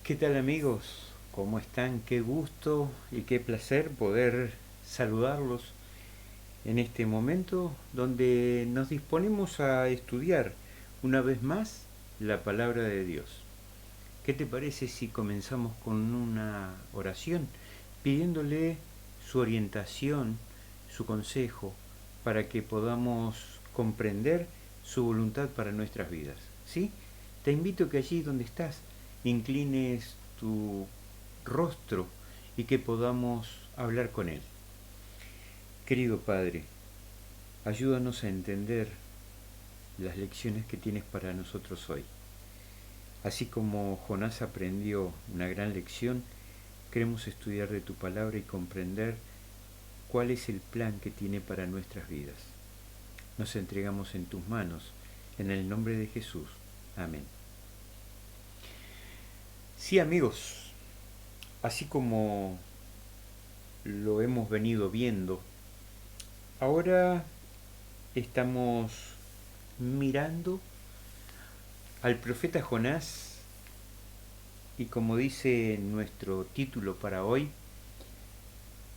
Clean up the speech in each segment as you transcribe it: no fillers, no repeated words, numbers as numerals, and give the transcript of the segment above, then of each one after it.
¿Qué tal amigos? ¿Cómo están? Qué gusto y qué placer poder saludarlos en este momento donde nos disponemos a estudiar una vez más la palabra de Dios. ¿Qué te parece si comenzamos con una oración pidiéndole su orientación, su consejo, para que podamos comprender su voluntad para nuestras vidas? ¿Sí? Te invito a que allí donde estás inclines tu rostro y que podamos hablar con Él. Querido Padre, ayúdanos a entender las lecciones que tienes para nosotros hoy. Así como Jonás aprendió una gran lección, queremos estudiar de tu palabra y comprender cuál es el plan que tiene para nuestras vidas. Nos entregamos en tus manos, en el nombre de Jesús. Amén. Sí, amigos, así como lo hemos venido viendo, ahora estamos mirando al profeta Jonás y, como dice nuestro título para hoy,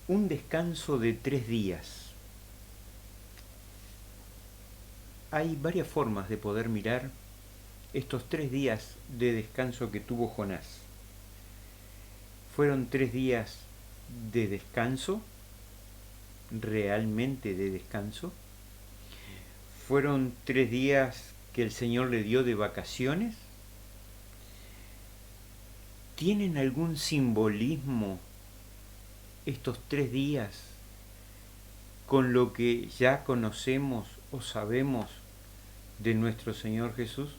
un descanso de 3 días. Hay varias formas de poder mirar estos 3 días de descanso que tuvo Jonás. Fueron 3 días de descanso, realmente de descanso. Fueron 3 días que el Señor le dio de vacaciones. ¿Tienen algún simbolismo estos 3 días con lo que ya conocemos o sabemos de nuestro Señor Jesús?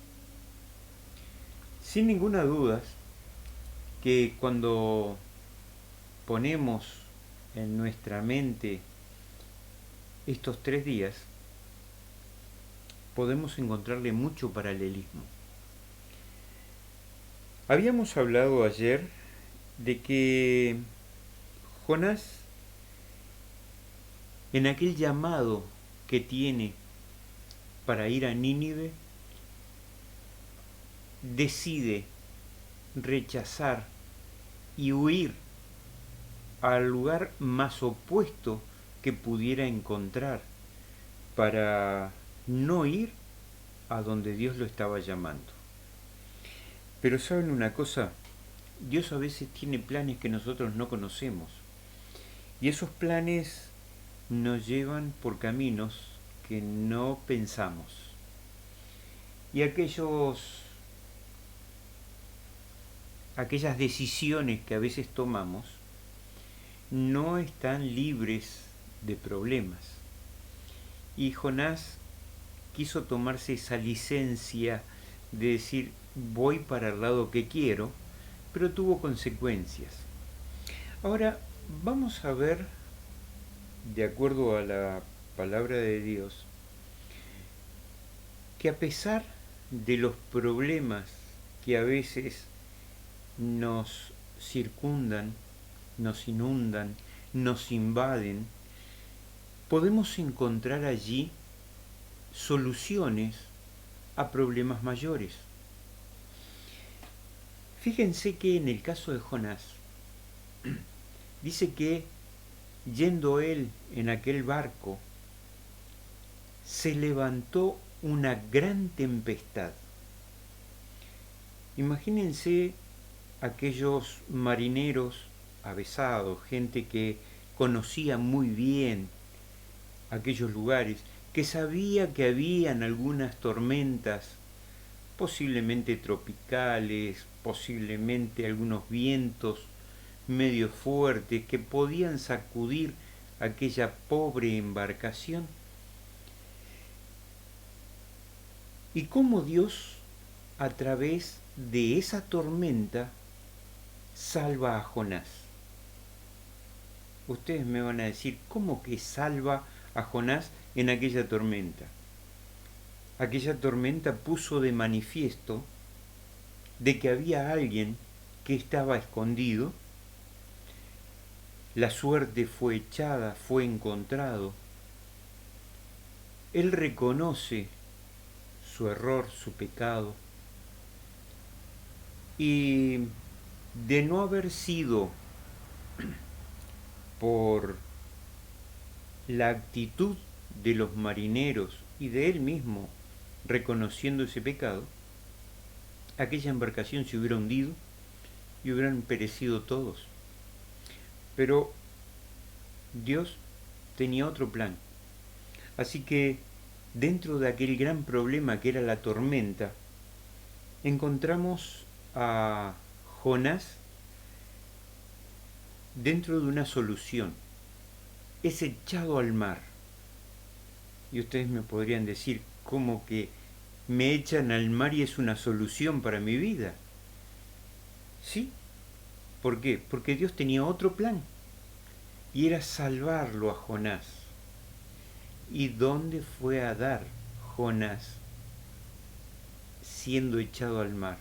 Sin ninguna duda que cuando ponemos en nuestra mente estos 3 días, podemos encontrarle mucho paralelismo. Habíamos hablado ayer de que Jonás, en aquel llamado que tiene para ir a Nínive, decide rechazar y huir al lugar más opuesto que pudiera encontrar para no ir a donde Dios lo estaba llamando. Pero ¿saben una cosa? Dios a veces tiene planes que nosotros no conocemos. Y esos planes nos llevan por caminos que no pensamos. Y aquellas decisiones que a veces tomamos no están libres de problemas. Y Jonás quiso tomarse esa licencia de decir voy para el lado que quiero, pero tuvo consecuencias. Ahora vamos a ver, de acuerdo a la palabra de Dios, que a pesar de los problemas que a veces nos circundan, nos inundan, nos invaden, podemos encontrar allí soluciones a problemas mayores. Fíjense que en el caso de Jonás, dice que yendo él en aquel barco, se levantó una gran tempestad. Imagínense aquellos marineros avesados, gente que conocía muy bien aquellos lugares, que sabía que habían algunas tormentas, posiblemente tropicales, posiblemente algunos vientos medio fuertes que podían sacudir aquella pobre embarcación. Y cómo Dios, a través de esa tormenta, salva a Jonás. Ustedes me van a decir, ¿cómo que salva a Jonás en aquella tormenta? Aquella tormenta puso de manifiesto de que había alguien que estaba escondido. La suerte fue echada, fue encontrado. Él reconoce su error, su pecado, y de no haber sido por la actitud de los marineros y de él mismo reconociendo ese pecado, aquella embarcación se hubiera hundido y hubieran perecido todos. Pero Dios tenía otro plan. Así que dentro de aquel gran problema que era la tormenta, encontramos a Jonás dentro de una solución. Es echado al mar. Y ustedes me podrían decir, ¿cómo que me echan al mar y es una solución para mi vida? Sí. ¿Por qué? Porque Dios tenía otro plan. Y era salvarlo a Jonás. ¿Y dónde fue a dar Jonás siendo echado al mar?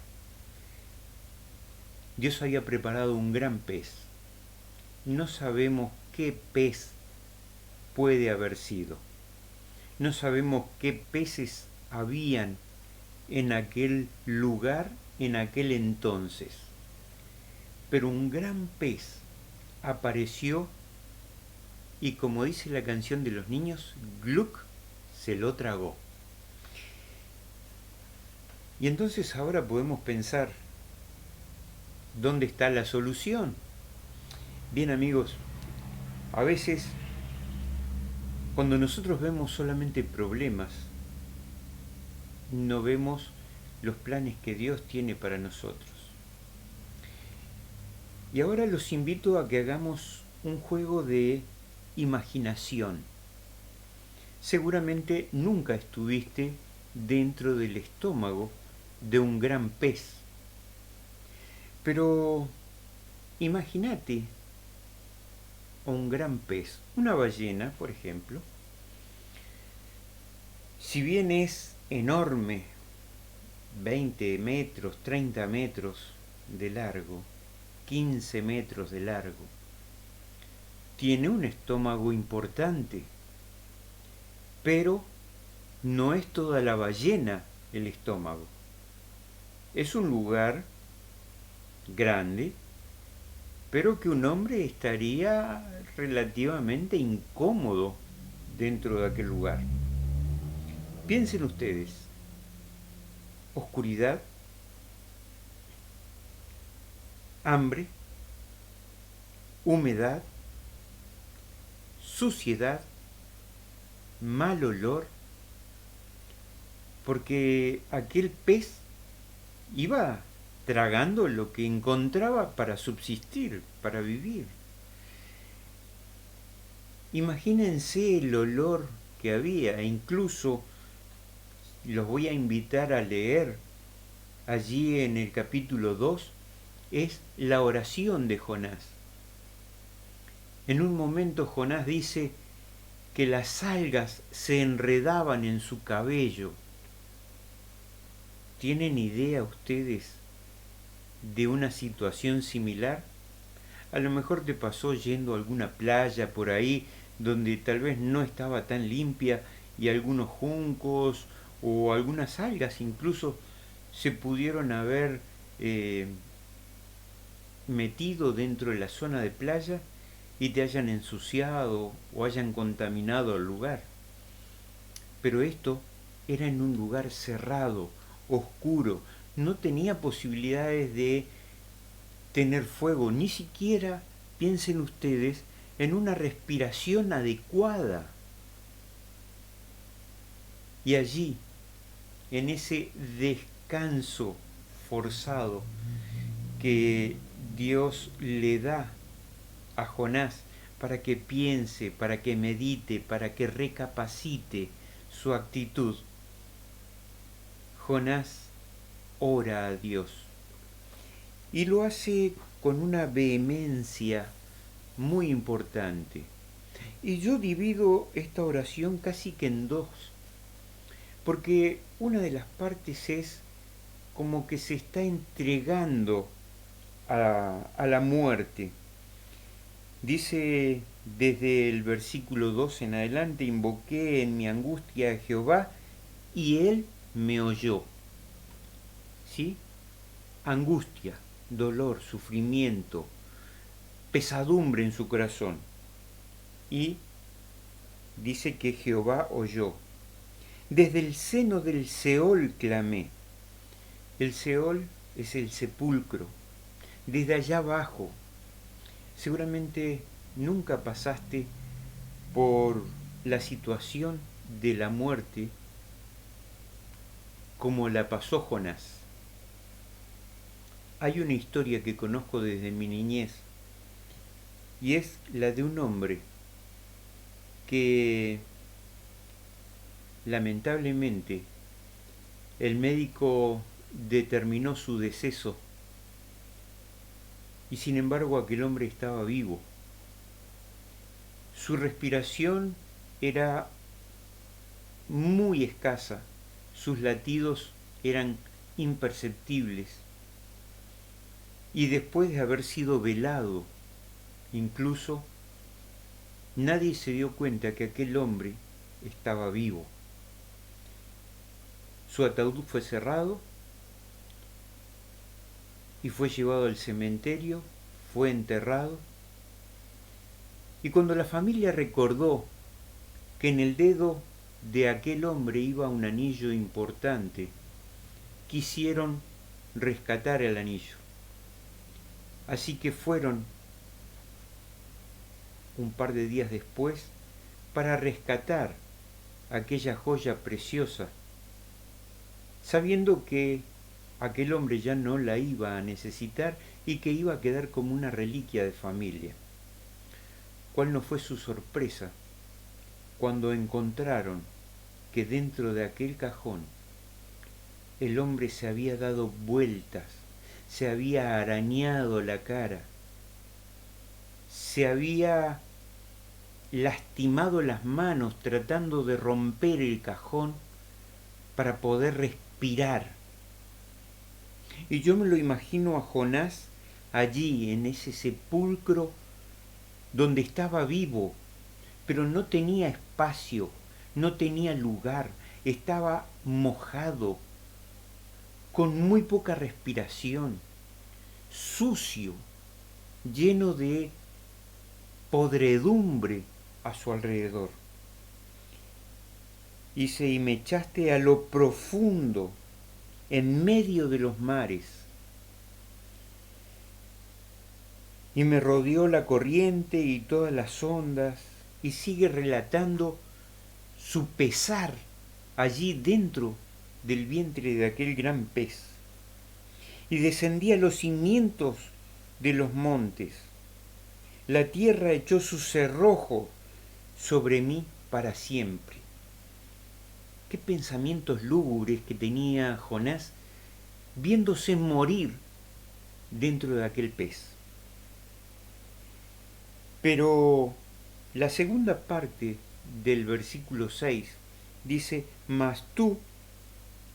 Dios había preparado un gran pez. No sabemos qué pez puede haber sido. No sabemos qué peces habían en aquel lugar, en aquel entonces. Pero un gran pez apareció y, como dice la canción de los niños, Gluck se lo tragó. Y entonces ahora podemos pensar, ¿dónde está la solución? Bien, amigos, a veces cuando nosotros vemos solamente problemas, no vemos los planes que Dios tiene para nosotros. Y ahora los invito a que hagamos un juego de imaginación. Seguramente nunca estuviste dentro del estómago de un gran pez. Pero imagínate a un gran pez, una ballena, por ejemplo. Si bien es enorme, 20 metros, 30 metros de largo, 15 metros de largo, tiene un estómago importante, pero no es toda la ballena el estómago. Es un lugar grande, pero que un hombre estaría relativamente incómodo dentro de aquel lugar. Piensen ustedes, oscuridad, hambre, humedad, suciedad, mal olor, porque aquel pez iba tragando lo que encontraba para subsistir, para vivir. Imagínense el olor que había, e incluso los voy a invitar a leer allí en el capítulo 2, es la oración de Jonás. En un momento Jonás dice que las algas se enredaban en su cabello. ¿Tienen idea ustedes de una situación similar? A lo mejor te pasó yendo a alguna playa por ahí donde tal vez no estaba tan limpia y algunos juncos o algunas algas incluso se pudieron haber metido dentro de la zona de playa y te hayan ensuciado o hayan contaminado el lugar. Pero esto era en un lugar cerrado, oscuro, no tenía posibilidades de tener fuego, ni siquiera, piensen ustedes, en una respiración adecuada. Y allí, en ese descanso forzado que Dios le da a Jonás para que piense, para que medite, para que recapacite su actitud, Jonás ora a Dios y lo hace con una vehemencia muy importante. Y yo divido esta oración casi que en dos, porque una de las partes es como que se está entregando a la muerte. Dice desde el versículo 2 en adelante, invoqué en mi angustia a Jehová y él me oyó. ¿Sí? Angustia. dolor, sufrimiento, pesadumbre en su corazón. Y dice que Jehová oyó. Desde el seno del Seol clamé. El Seol es el sepulcro. Desde allá abajo. Seguramente nunca pasaste por la situación de la muerte como la pasó Jonás. Hay una historia que conozco desde mi niñez y es la de un hombre que lamentablemente el médico determinó su deceso y sin embargo aquel hombre estaba vivo. Su respiración era muy escasa, sus latidos eran imperceptibles y después de haber sido velado, incluso nadie se dio cuenta que aquel hombre estaba vivo. Su ataúd fue cerrado y fue llevado al cementerio, fue enterrado. Y cuando la familia recordó que en el dedo de aquel hombre iba un anillo importante, quisieron rescatar el anillo. Así que fueron un par de días después para rescatar aquella joya preciosa, sabiendo que aquel hombre ya no la iba a necesitar y que iba a quedar como una reliquia de familia. ¿Cuál no fue su sorpresa cuando encontraron que dentro de aquel cajón el hombre se había dado vueltas, se había arañado la cara, se había lastimado las manos tratando de romper el cajón para poder respirar? Y yo me lo imagino a Jonás allí en ese sepulcro donde estaba vivo, pero no tenía espacio, no tenía lugar, estaba mojado, con muy poca respiración, sucio, lleno de podredumbre a su alrededor. Dice, y me echaste a lo profundo, en medio de los mares, y me rodeó la corriente y todas las ondas, y sigue relatando su pesar allí dentro del vientre de aquel gran pez. Y descendí a los cimientos de los montes. La tierra echó su cerrojo sobre mí para siempre. Qué pensamientos lúgubres que tenía Jonás viéndose morir dentro de aquel pez. Pero la segunda parte del versículo 6 dice, mas tú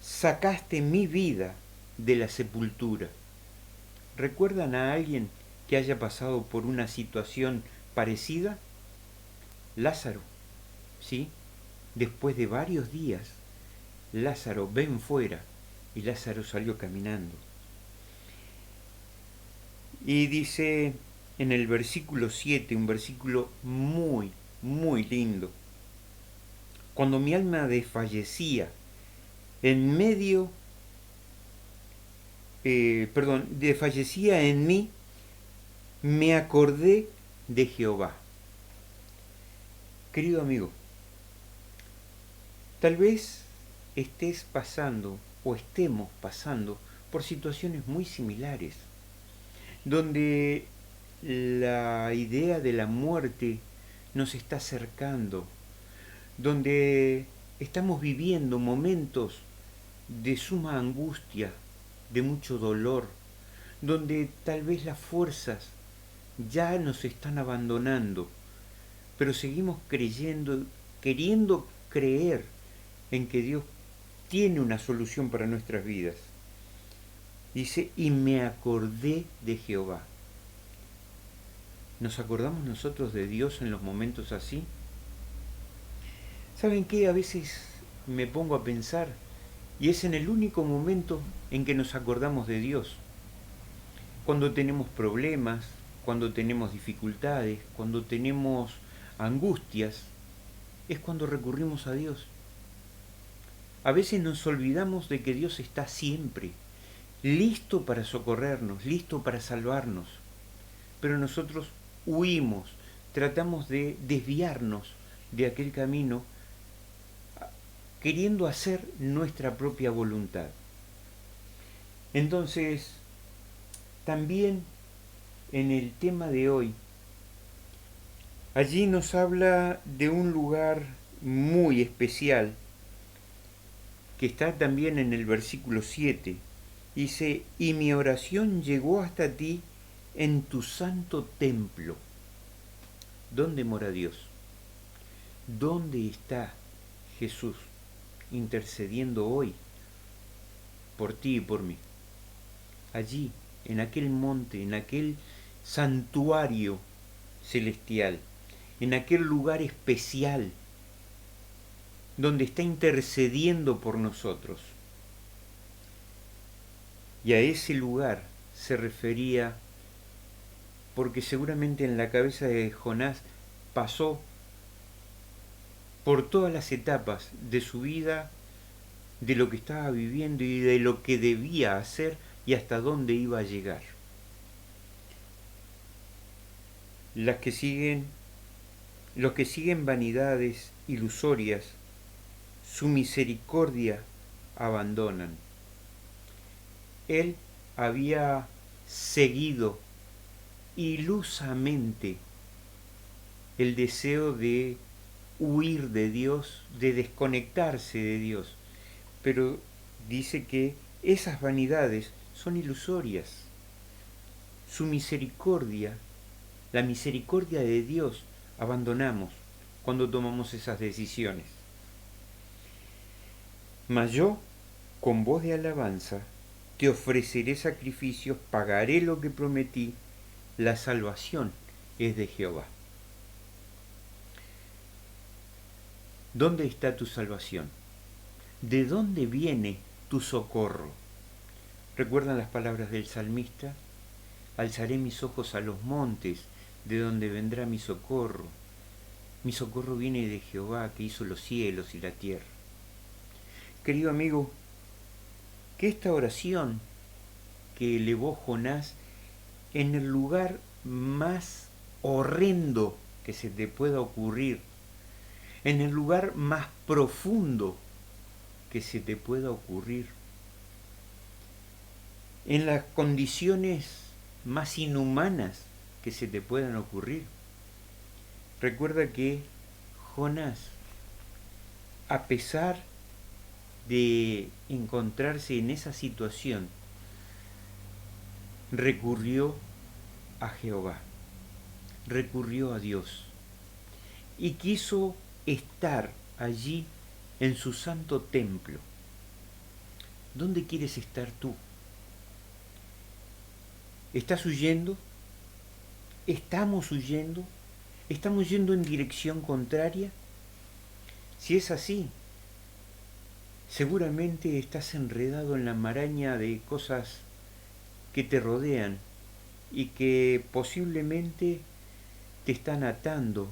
sacaste mi vida de la sepultura. ¿Recuerdan a alguien que haya pasado por una situación parecida? Lázaro, ¿sí? Después de varios días, Lázaro ven fuera y Lázaro salió caminando. Y dice en el versículo 7, un versículo muy, muy lindo, cuando mi alma desfallecía, en medio, desfallecía en mí, me acordé de Jehová. Querido amigo, tal vez estés pasando o estemos pasando por situaciones muy similares, donde la idea de la muerte nos está acercando, donde estamos viviendo momentos de suma angustia, de mucho dolor, donde tal vez las fuerzas ya nos están abandonando, pero seguimos creyendo, queriendo creer en que Dios tiene una solución para nuestras vidas. Dice, y me acordé de Jehová. ¿Nos acordamos nosotros de Dios en los momentos así? ¿Saben qué? A veces me pongo a pensar, y es en el único momento en que nos acordamos de Dios. Cuando tenemos problemas, cuando tenemos dificultades, cuando tenemos angustias, es cuando recurrimos a Dios. A veces nos olvidamos de que Dios está siempre, listo para socorrernos, listo para salvarnos. Pero nosotros huimos, tratamos de desviarnos de aquel camino, queriendo hacer nuestra propia voluntad. Entonces, también en el tema de hoy, allí nos habla de un lugar muy especial, que está también en el versículo 7. Dice, y mi oración llegó hasta ti en tu santo templo. ¿Dónde mora Dios? ¿Dónde está Jesús intercediendo hoy por ti y por mí? Allí, en aquel monte, en aquel santuario celestial, en aquel lugar especial donde está intercediendo por nosotros. Y a ese lugar se refería porque seguramente en la cabeza de Jonás pasó por todas las etapas de su vida, de lo que estaba viviendo y de lo que debía hacer y hasta dónde iba a llegar. Los que siguen vanidades ilusorias, su misericordia abandonan. Él había seguido ilusamente el deseo de huir de Dios, de desconectarse de Dios, pero dice que esas vanidades son ilusorias. Su misericordia, la misericordia de Dios, abandonamos cuando tomamos esas decisiones. Mas yo, con voz de alabanza, te ofreceré sacrificios, pagaré lo que prometí, la salvación es de Jehová. ¿Dónde está tu salvación? ¿De dónde viene tu socorro? ¿Recuerdan las palabras del salmista? Alzaré mis ojos a los montes, de donde vendrá mi socorro. Mi socorro viene de Jehová, que hizo los cielos y la tierra. Querido amigo, que esta oración que elevó Jonás en el lugar más horrendo que se te pueda ocurrir, en el lugar más profundo que se te pueda ocurrir, en las condiciones más inhumanas que se te puedan ocurrir. Recuerda que Jonás, a pesar de encontrarse en esa situación, recurrió a Jehová, recurrió a Dios y quiso estar allí en su santo templo. ¿Dónde quieres estar tú? ¿Estás huyendo? ¿Estamos huyendo? ¿Estamos yendo en dirección contraria? Si es así, seguramente estás enredado en la maraña de cosas que te rodean y que posiblemente te están atando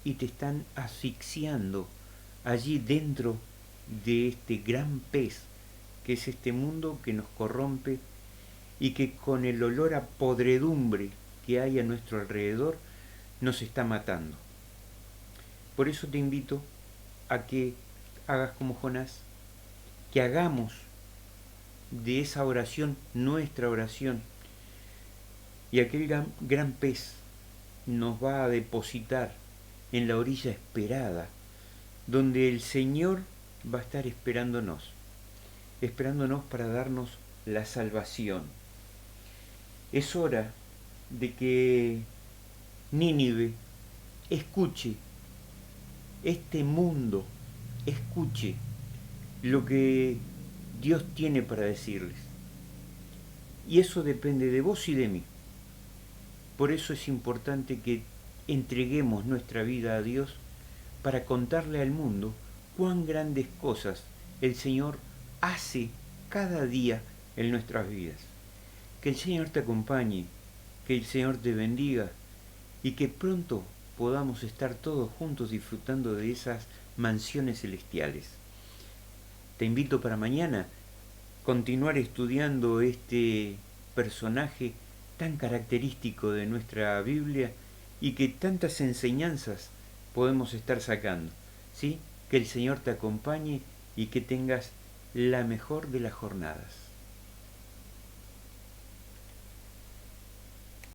y te están asfixiando allí dentro de este gran pez que es este mundo que nos corrompe y que con el olor a podredumbre que hay a nuestro alrededor nos está matando. Por eso te invito a que hagas como Jonás, que hagamos de esa oración nuestra oración, y aquel gran pez nos va a depositar en la orilla esperada, donde el Señor va a estar esperándonos para darnos la salvación. Es hora de que Nínive escuche, este mundo escuche lo que Dios tiene para decirles. Y eso depende de vos y de mí. Por eso es importante que entreguemos nuestra vida a Dios para contarle al mundo cuán grandes cosas el Señor hace cada día en nuestras vidas. Que el Señor te acompañe, que el Señor te bendiga y que pronto podamos estar todos juntos disfrutando de esas mansiones celestiales. Te invito para mañana continuar estudiando este personaje tan característico de nuestra Biblia y que tantas enseñanzas podemos estar sacando. ¿Sí? Que el Señor te acompañe y que tengas la mejor de las jornadas.